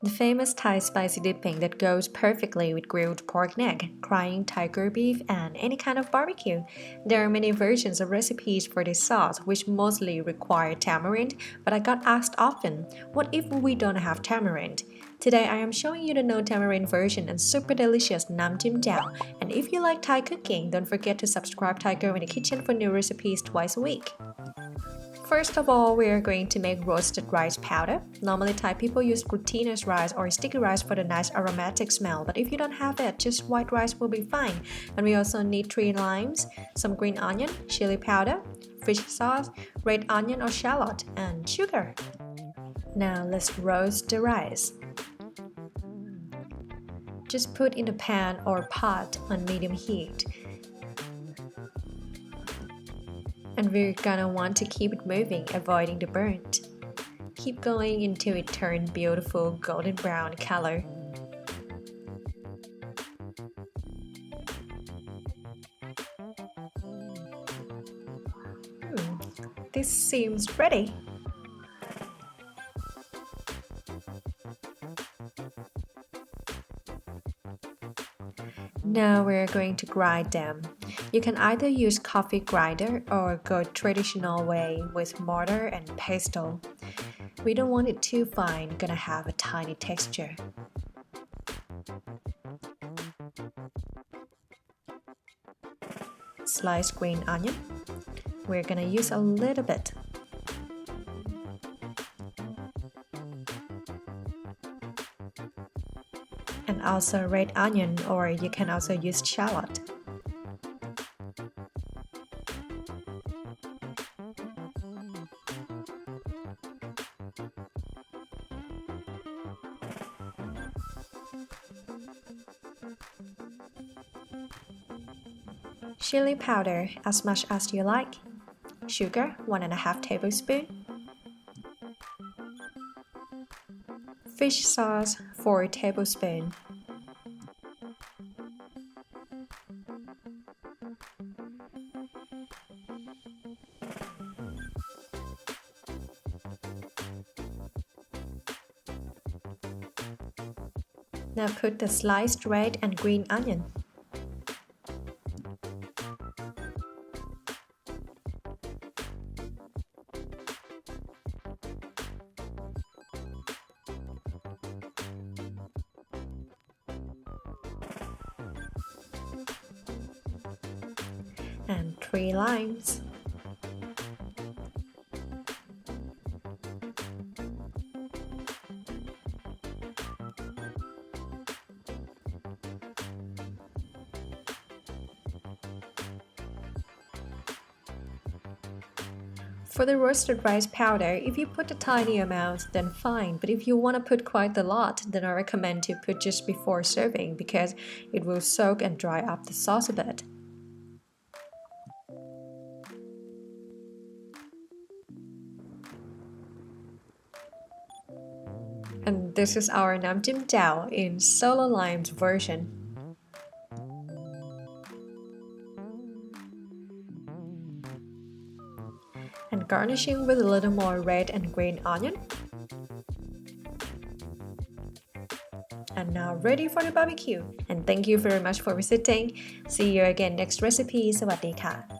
The famous Thai spicy dipping that goes perfectly with grilled pork neck, crying tiger beef, and any kind of barbecue. There are many versions of recipes for this sauce, which mostly require tamarind, but I got asked often, what if we don't have tamarind? Today I am showing you the no tamarind version and super delicious Nam Jim Jaew. And if you like Thai cooking, don't forget to subscribe Thai Girl in the Kitchen for new recipes twice a week. First of all, we are going to make roasted rice powder. Normally Thai people use glutinous rice or sticky rice for the nice aromatic smell, but if you don't have it, just white rice will be fine. And we also need 3 limes, some green onion, chili powder, fish sauce, red onion or shallot, and sugar. Now let's roast the rice. Just put in a pan or pot on medium heat. And we're gonna want to keep it moving, avoiding the burnt. Keep going until it turns beautiful golden brown color. This seems ready. Now we're going to grind them. You can either use coffee grinder or go traditional way with mortar and pestle. We don't want it too fine, gonna have a tiny texture. Sliced green onion. We're gonna use a little bit. And also red onion, or you can also use shallot. Chili powder as much as you like. Sugar 1.5 tablespoons. Fish sauce 4 tablespoons. Now put the sliced red and green onion. And 3 limes. For the roasted rice powder, if you put a tiny amount, then fine, but if you want to put quite a lot, then I recommend to put just before serving because it will soak and dry up the sauce a bit. And this is our Nam Jim Jaew in solo limes version. And garnishing with a little more red and green onion. And now ready for the barbecue. And thank you very much for visiting. See you again next recipe. สวัสดีค่ะ